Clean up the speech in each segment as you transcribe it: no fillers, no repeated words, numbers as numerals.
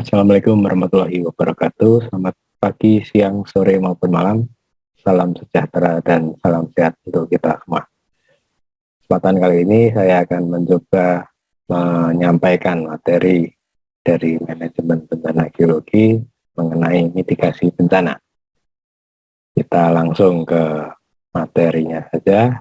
Assalamualaikum warahmatullahi wabarakatuh. Selamat pagi, siang, sore, maupun malam. Salam sejahtera dan salam sehat untuk kita semua. Kesempatan kali ini saya akan mencoba menyampaikan materi dari manajemen bencana geologi mengenai mitigasi bencana. Kita langsung ke materinya saja.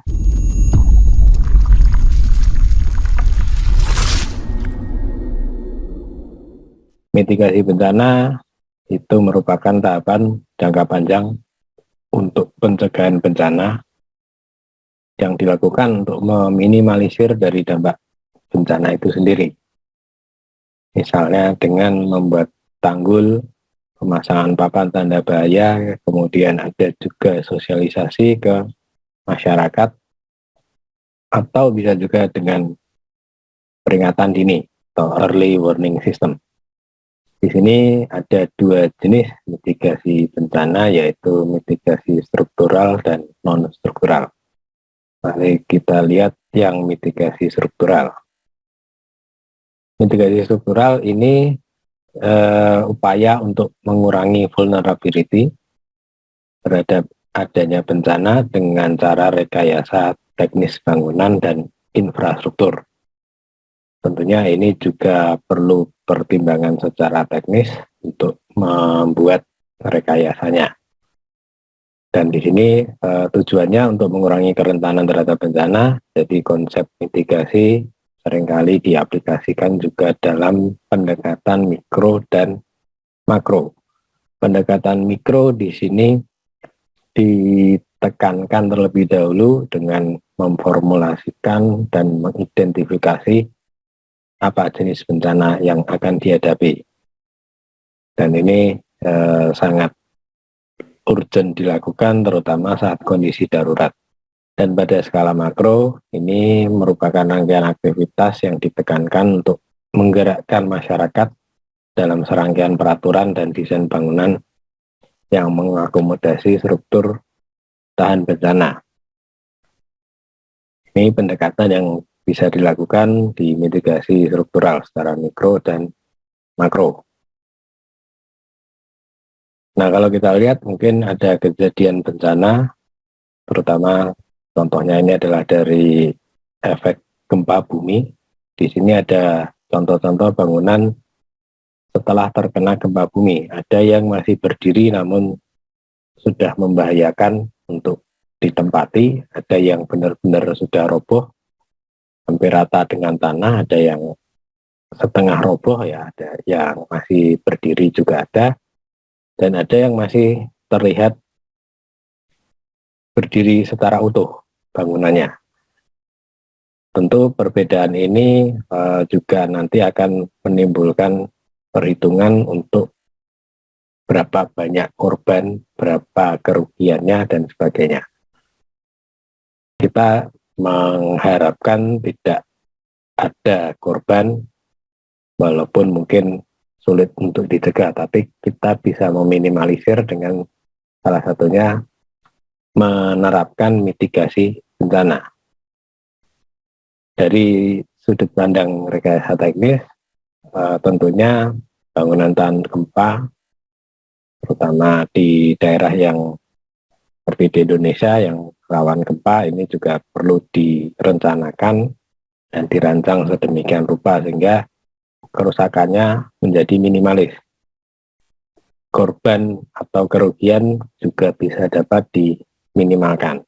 Mitigasi bencana itu merupakan tahapan jangka panjang untuk pencegahan bencana yang dilakukan untuk meminimalisir dari dampak bencana itu sendiri. Misalnya dengan membuat tanggul, pemasangan papan tanda bahaya, kemudian ada juga sosialisasi ke masyarakat, atau bisa juga dengan peringatan dini atau early warning system. Di sini ada dua jenis mitigasi bencana, yaitu mitigasi struktural dan non-struktural. Mari kita lihat yang mitigasi struktural. Mitigasi struktural ini upaya untuk mengurangi vulnerability terhadap adanya bencana dengan cara rekayasa teknis bangunan dan infrastruktur. Tentunya ini juga perlu pertimbangan secara teknis untuk membuat rekayasanya. Dan di sini tujuannya untuk mengurangi kerentanan terhadap bencana. Jadi konsep mitigasi seringkali diaplikasikan juga dalam pendekatan mikro dan makro. Pendekatan mikro di sini ditekankan terlebih dahulu dengan memformulasikan dan mengidentifikasi apa jenis bencana yang akan dihadapi. Dan ini sangat urgent dilakukan terutama saat kondisi darurat. Dan pada skala makro, ini merupakan rangkaian aktivitas yang ditekankan untuk menggerakkan masyarakat dalam serangkaian peraturan dan desain bangunan yang mengakomodasi struktur tahan bencana. Ini pendekatan yang bisa dilakukan di mitigasi struktural secara mikro dan makro. Nah, kalau kita lihat mungkin ada kejadian bencana, terutama contohnya ini adalah dari efek gempa bumi. Di sini ada contoh-contoh bangunan setelah terkena gempa bumi. Ada yang masih berdiri namun sudah membahayakan untuk ditempati, ada yang benar-benar sudah roboh, hampir rata dengan tanah, ada yang setengah roboh, ya, ada yang masih berdiri juga ada, dan ada yang masih terlihat berdiri secara utuh bangunannya. Tentu perbedaan ini juga nanti akan menimbulkan perhitungan untuk berapa banyak korban, berapa kerugiannya, dan sebagainya. Kita mengharapkan tidak ada korban, walaupun mungkin sulit untuk dicegah, tapi kita bisa meminimalisir dengan salah satunya menerapkan mitigasi bencana. Dari sudut pandang rekayasa teknis, tentunya bangunan tahan gempa, terutama di daerah yang seperti di Indonesia yang rawan gempa, ini juga perlu direncanakan dan dirancang sedemikian rupa sehingga kerusakannya menjadi minimalis. Korban atau kerugian juga bisa dapat diminimalkan.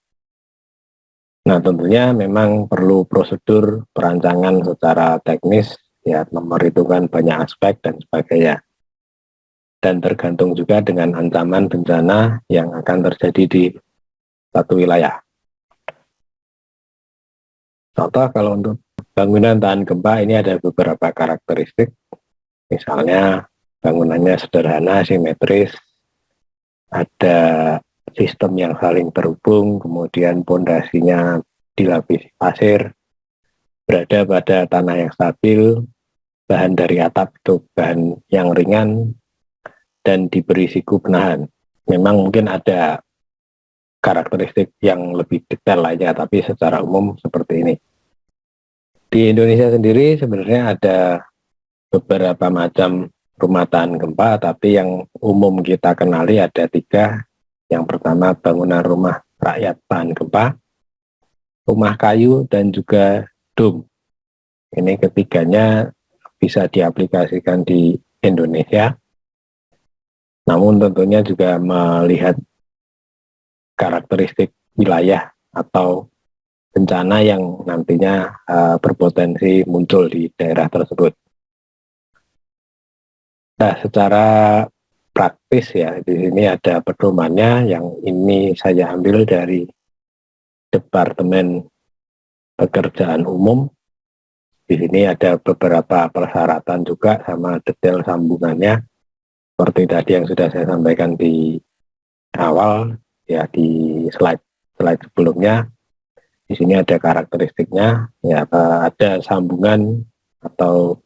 Nah, tentunya memang perlu prosedur perancangan secara teknis, ya, memperhitungkan banyak aspek dan sebagainya. Dan tergantung juga dengan ancaman bencana yang akan terjadi di satu wilayah. Contoh kalau untuk bangunan tahan gempa ini ada beberapa karakteristik. Misalnya bangunannya sederhana, simetris, ada sistem yang saling terhubung, kemudian pondasinya dilapisi pasir, berada pada tanah yang stabil, bahan dari atap itu bahan yang ringan, dan diberi siku penahan. Memang mungkin ada karakteristik yang lebih detail lainnya, tapi secara umum seperti ini. Di Indonesia sendiri sebenarnya ada beberapa macam rumah tahan gempa, tapi yang umum kita kenali ada 3. Yang pertama bangunan rumah rakyat tahan gempa, rumah kayu, dan juga dom. Ini ketiganya bisa diaplikasikan di Indonesia, namun tentunya juga melihat karakteristik wilayah atau bencana yang nantinya berpotensi muncul di daerah tersebut. Nah, secara praktis ya, di sini ada pedomannya yang ini saya ambil dari Departemen Pekerjaan Umum. Di sini ada beberapa persyaratan juga sama detail sambungannya. Seperti tadi yang sudah saya sampaikan di awal, ya di slide sebelumnya. Di sini ada karakteristiknya, ya ada sambungan atau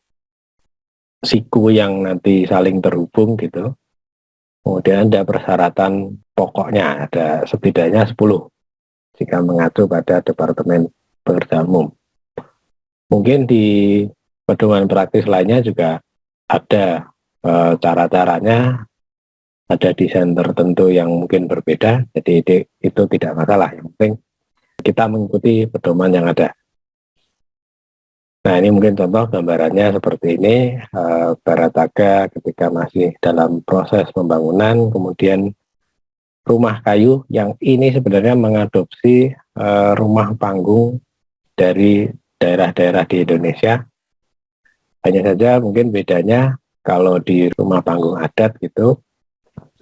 siku yang nanti saling terhubung gitu. Kemudian ada persyaratan pokoknya, ada setidaknya 10 jika mengacu pada Departemen Pekerjaan Umum. Mungkin di pedoman praktis lainnya juga ada cara-caranya, ada desain tertentu yang mungkin berbeda, jadi itu tidak masalah. Yang penting kita mengikuti pedoman yang ada. Nah, ini mungkin contoh gambarannya seperti ini. Barataga ketika masih dalam proses pembangunan, kemudian rumah kayu yang ini sebenarnya mengadopsi rumah panggung dari daerah-daerah di Indonesia. Hanya saja mungkin bedanya kalau di rumah panggung adat gitu,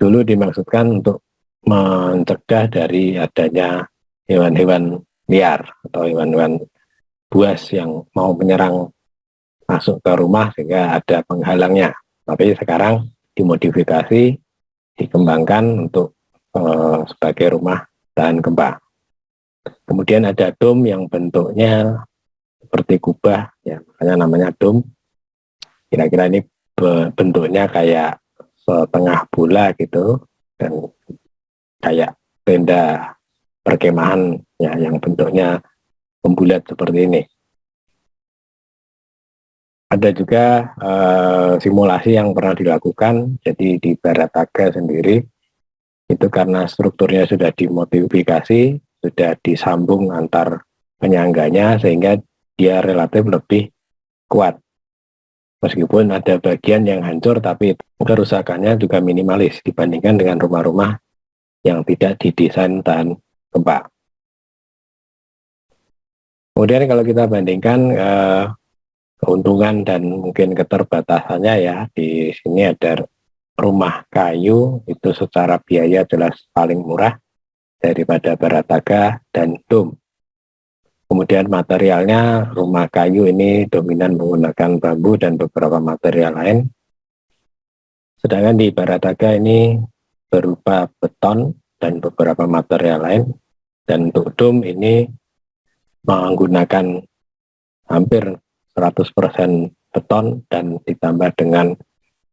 dulu dimaksudkan untuk mencegah dari adanya hewan-hewan liar atau hewan-hewan buas yang mau menyerang masuk ke rumah sehingga ada penghalangnya. Tapi sekarang dimodifikasi, dikembangkan untuk sebagai rumah tahan gempa. Kemudian ada dom yang bentuknya seperti kubah, ya makanya namanya dom. Kira-kira ini bentuknya kayak setengah bola gitu, dan kayak tenda perkemahan ya yang bentuknya membulat seperti ini. Ada juga simulasi yang pernah dilakukan, jadi di Barataga sendiri itu karena strukturnya sudah dimodifikasi, sudah disambung antar penyangganya sehingga dia relatif lebih kuat. Meskipun ada bagian yang hancur, tapi kerusakannya juga minimalis dibandingkan dengan rumah-rumah yang tidak didesain tahan gempa. Kemudian kalau kita bandingkan keuntungan dan mungkin keterbatasannya ya, di sini ada rumah kayu itu secara biaya jelas paling murah daripada Barataga dan dom. Kemudian materialnya rumah kayu ini dominan menggunakan bambu dan beberapa material lain. Sedangkan di Barataga ini berupa beton dan beberapa material lain. Dan untuk dom ini menggunakan hampir 100% beton dan ditambah dengan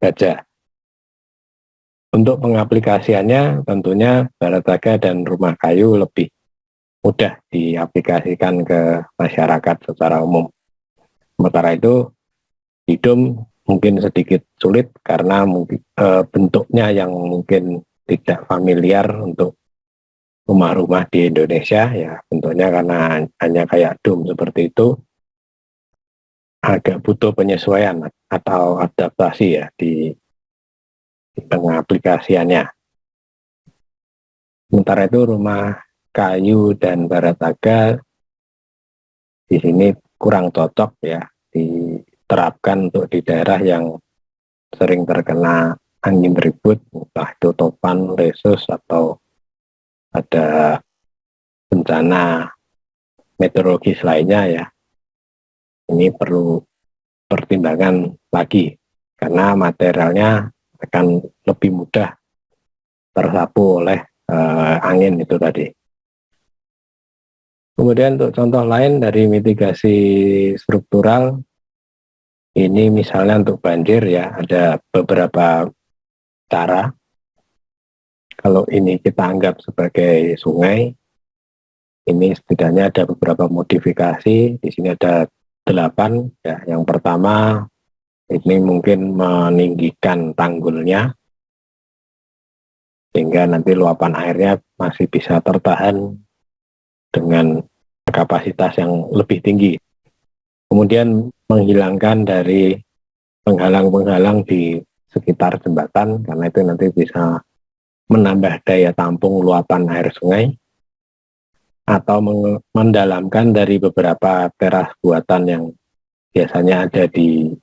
baja. Untuk pengaplikasiannya tentunya Barataga dan rumah kayu lebih mudah diaplikasikan ke masyarakat secara umum. Sementara itu di dom mungkin sedikit sulit karena mungkin bentuknya yang mungkin tidak familiar untuk rumah-rumah di Indonesia ya, bentuknya karena hanya kayak dom seperti itu, agak butuh penyesuaian atau adaptasi ya di pengaplikasiannya. Sementara itu rumah kayu dan Barataga di sini kurang cocok ya diterapkan untuk di daerah yang sering terkena angin ribut, entah itu topan, lesus, atau ada bencana meteorologis lainnya ya. Ini perlu pertimbangan lagi karena materialnya akan lebih mudah tersapu oleh angin itu tadi. Kemudian untuk contoh lain dari mitigasi struktural, ini misalnya untuk banjir ya, ada beberapa cara. Kalau ini kita anggap sebagai sungai, ini setidaknya ada beberapa modifikasi. Di sini ada 8 ya. Yang pertama Ini mungkin meninggikan tanggulnya sehingga nanti luapan airnya masih bisa tertahan dengan kapasitas yang lebih tinggi. Kemudian menghilangkan dari penghalang-penghalang di sekitar jembatan, karena itu nanti bisa menambah daya tampung luapan air sungai, atau mendalamkan dari beberapa teras buatan yang biasanya ada di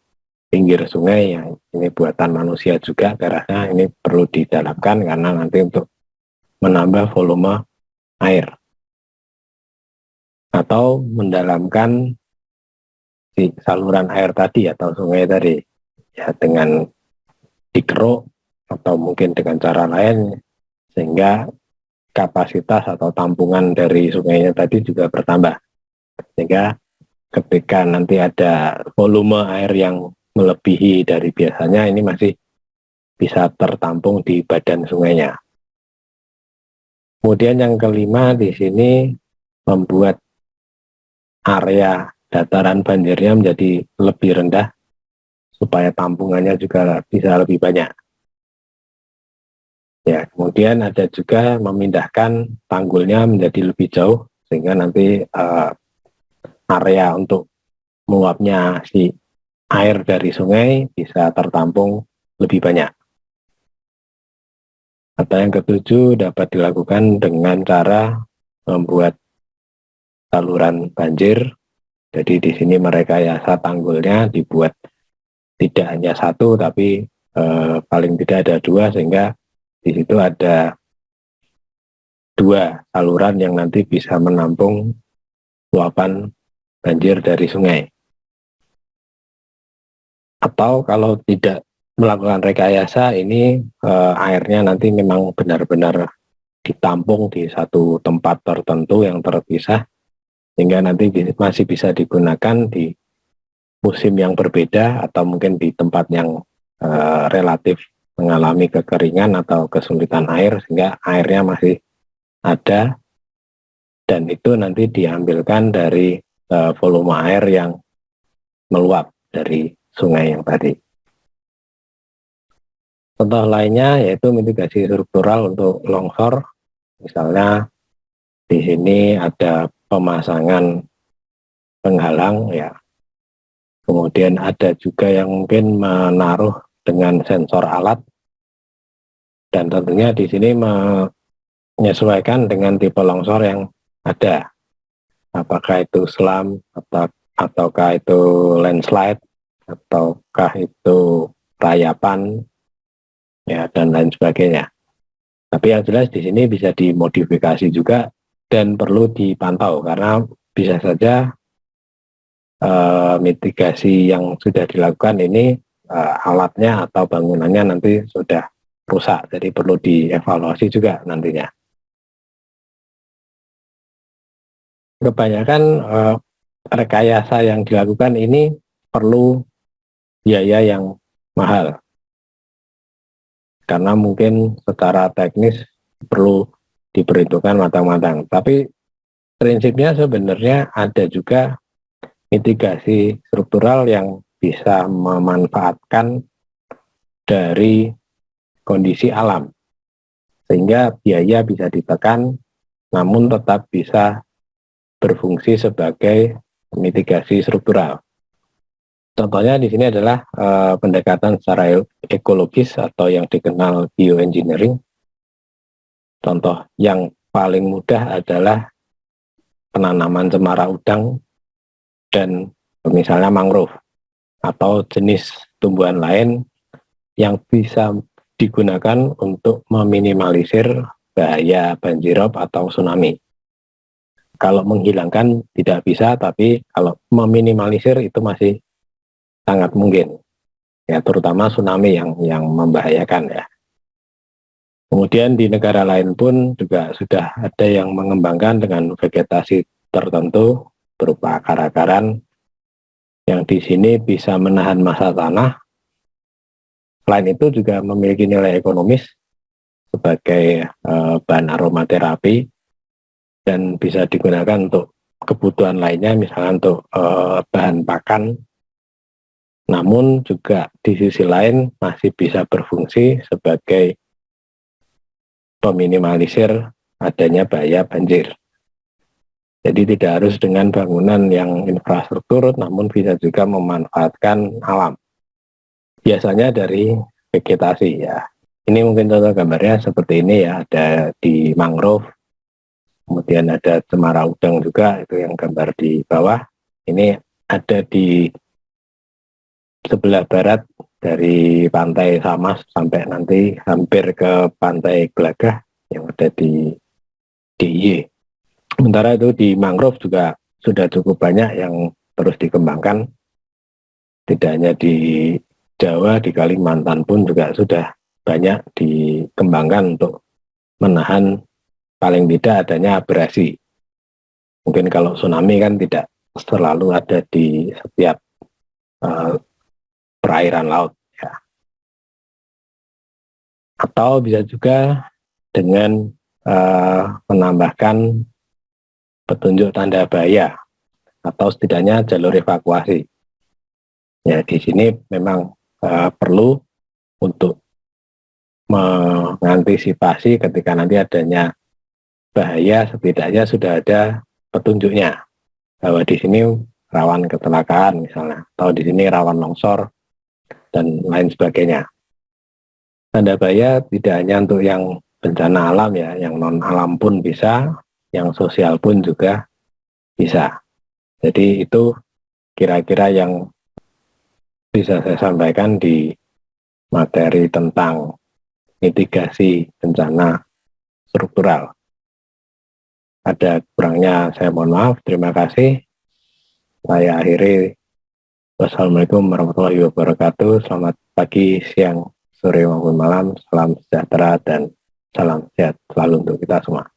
pinggir sungai, yang ini buatan manusia juga terasnya, ini perlu didalamkan karena nanti untuk menambah volume air. Atau mendalamkan di saluran air tadi atau sungai tadi, ya dengan dikeruk atau mungkin dengan cara lain, sehingga kapasitas atau tampungan dari sungainya tadi juga bertambah, sehingga ketika nanti ada volume air yang melebihi dari biasanya, ini masih bisa tertampung di badan sungainya. Kemudian yang kelima di sini membuat area dataran banjirnya menjadi lebih rendah supaya tampungannya juga bisa lebih banyak. Ya, kemudian ada juga memindahkan tanggulnya menjadi lebih jauh sehingga nanti area untuk meluapnya si air dari sungai bisa tertampung lebih banyak. Atau yang ketujuh dapat dilakukan dengan cara membuat saluran banjir. Jadi di sini merekayasa tanggulnya dibuat tidak hanya satu tapi paling tidak ada dua, sehingga di situ ada dua saluran yang nanti bisa menampung luapan banjir dari sungai. Atau kalau tidak melakukan rekayasa, ini airnya nanti memang benar-benar ditampung di satu tempat tertentu yang terpisah, sehingga nanti masih bisa digunakan di musim yang berbeda atau mungkin di tempat yang relatif mengalami kekeringan atau kesulitan air, sehingga airnya masih ada, dan itu nanti diambilkan dari volume air yang meluap dari sungai yang tadi. Contoh lainnya yaitu mitigasi struktural untuk longsor. Misalnya di sini ada pemasangan penghalang, ya. Kemudian ada juga yang mungkin menaruh dengan sensor alat, dan tentunya di sini menyesuaikan dengan tipe longsor yang ada. Apakah itu slam ataukah itu landslide ataukah itu rayapan, ya, dan lain sebagainya. Tapi yang jelas di sini bisa dimodifikasi juga dan perlu dipantau karena bisa saja mitigasi yang sudah dilakukan ini alatnya atau bangunannya nanti sudah rusak, jadi perlu dievaluasi juga nantinya. Kebanyakan rekayasa yang dilakukan ini perlu biaya yang mahal, karena mungkin secara teknis perlu diperhitungkan matang-matang. Tapi prinsipnya sebenarnya ada juga mitigasi struktural yang bisa memanfaatkan dari kondisi alam, sehingga biaya bisa ditekan namun tetap bisa berfungsi sebagai mitigasi struktural. Contohnya di sini adalah pendekatan secara ekologis atau yang dikenal bioengineering. Contoh yang paling mudah adalah penanaman cemara udang dan misalnya mangrove atau jenis tumbuhan lain yang bisa digunakan untuk meminimalisir bahaya banjirop atau tsunami. Kalau menghilangkan tidak bisa, tapi kalau meminimalisir itu masih sangat mungkin, ya, terutama tsunami yang membahayakan, ya. Kemudian di negara lain pun juga sudah ada yang mengembangkan dengan vegetasi tertentu berupa akar-akaran yang di sini bisa menahan massa tanah. Selain itu juga memiliki nilai ekonomis sebagai bahan aromaterapi dan bisa digunakan untuk kebutuhan lainnya, misalnya untuk bahan pakan namun juga di sisi lain masih bisa berfungsi sebagai peminimalisir adanya bahaya banjir. Jadi tidak harus dengan bangunan yang infrastruktur, namun bisa juga memanfaatkan alam. Biasanya dari vegetasi ya. Ini mungkin contoh gambarnya seperti ini ya, ada di mangrove, kemudian ada cemara udang juga, itu yang gambar di bawah. Ini ada di sebelah barat dari pantai Samas sampai nanti hampir ke pantai Gelagah yang ada di DIY. Sementara itu di mangrove juga sudah cukup banyak yang terus dikembangkan. Tidak hanya di Jawa, di Kalimantan pun juga sudah banyak dikembangkan untuk menahan paling tidak adanya abrasi. Mungkin kalau tsunami kan tidak selalu ada di setiap perairan laut. Ya. Atau bisa juga dengan menambahkan petunjuk tanda bahaya atau setidaknya jalur evakuasi. Ya, di sini memang perlu untuk mengantisipasi ketika nanti adanya bahaya, setidaknya sudah ada petunjuknya bahwa di sini rawan kecelakaan misalnya, atau di sini rawan longsor dan lain sebagainya. Tanda bahaya tidak hanya untuk yang bencana alam ya, yang non alam pun bisa, yang sosial pun juga bisa. Jadi itu kira-kira yang bisa saya sampaikan di materi tentang mitigasi bencana struktural. Ada kurangnya saya mohon maaf, terima kasih. Saya akhiri. Wassalamualaikum warahmatullahi wabarakatuh. Selamat pagi, siang, sore maupun malam. Salam sejahtera dan salam sehat selalu untuk kita semua.